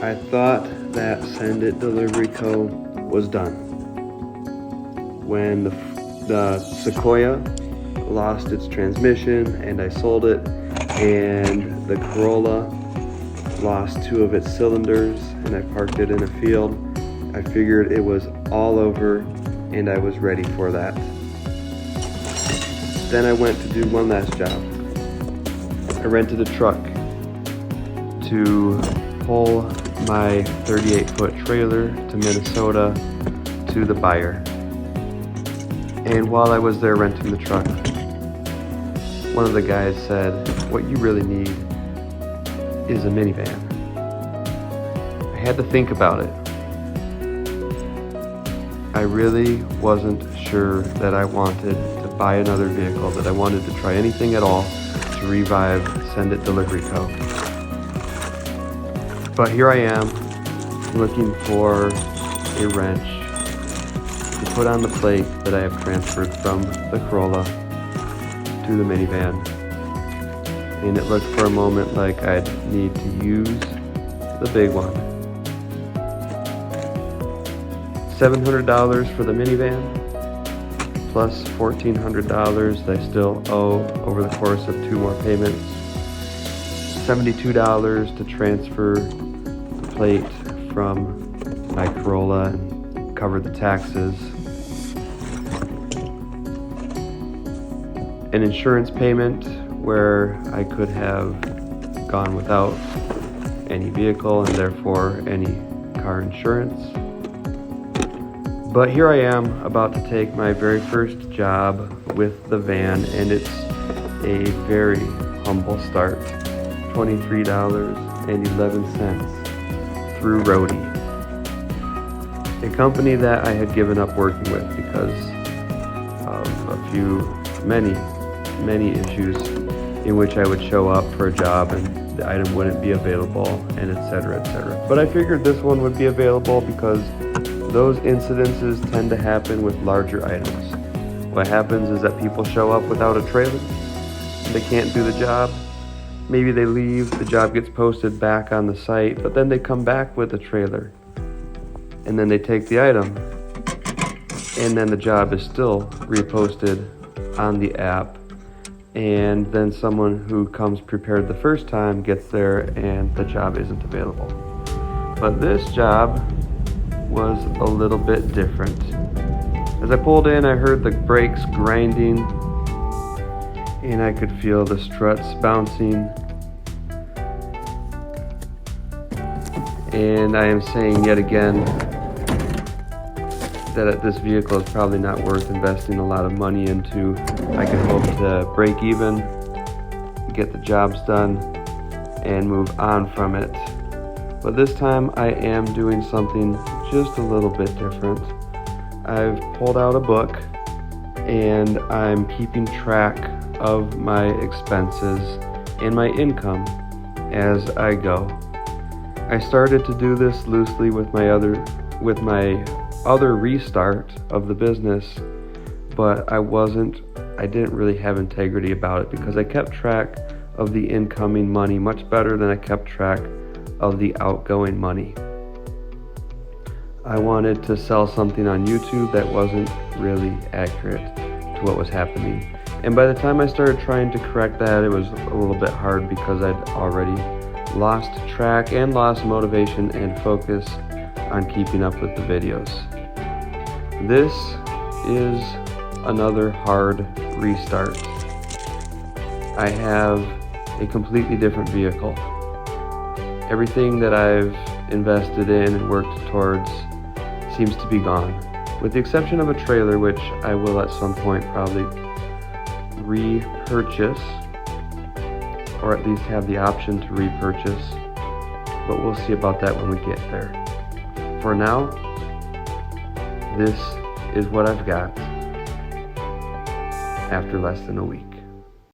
I thought that Send It Delivery Co. was done. When the Sequoia lost its transmission and I sold it, and the Corolla lost 2 of its cylinders and I parked it in a field, I figured it was all over and I was ready for that. Then I went to do one last job. I rented a truck to pull my 38-foot trailer to Minnesota to the buyer. And while I was there renting the truck, one of the guys said, "What you really need is a minivan." I had to think about it. I really wasn't sure that I wanted to buy another vehicle, that I wanted to try anything at all to revive Send It Delivery Co. But here I am, looking for a wrench to put on the plate that I have transferred from the Corolla to the minivan. And it looked for a moment like I'd need to use the big one. $700 for the minivan, plus $1,400 that I still owe over the course of 2 more payments. $72 to transfer the plate from my Corolla and cover the taxes. An insurance payment where I could have gone without any vehicle and therefore any car insurance. But here I am about to take my very first job with the van, and it's a very humble start. $23.11 through Roadie, a company that I had given up working with because of many issues in which I would show up for a job and the item wouldn't be available, and etc. But I figured this one would be available because those incidences tend to happen with larger items. What happens is that people show up without a trailer, they can't do the job, maybe they leave, the job gets posted back on the site, but then they come back with a trailer, and then they take the item, and then the job is still reposted on the app, and then someone who comes prepared the first time gets there and the job isn't available. But this job was a little bit different. As I pulled in, I heard the brakes grinding and I could feel the struts bouncing. And I am saying yet again that this vehicle is probably not worth investing a lot of money into. I could hope to break even, get the jobs done, and move on from it. But this time I am doing something just a little bit different. I've pulled out a book and I'm keeping track of my expenses and my income as I go. I started to do this loosely with my other restart of the business, but I didn't really have integrity about it because I kept track of the incoming money much better than I kept track of the outgoing money. I wanted to sell something on YouTube that wasn't really accurate to what was happening. And by the time I started trying to correct that, it was a little bit hard because I'd already lost track and lost motivation and focus on keeping up with the videos. This is another hard restart. I have a completely different vehicle. Everything that I've invested in and worked towards seems to be gone, with the exception of a trailer, which I will at some point probably repurchase, or at least have the option to repurchase, but we'll see about that when we get there. For now, this is what I've got after less than a week.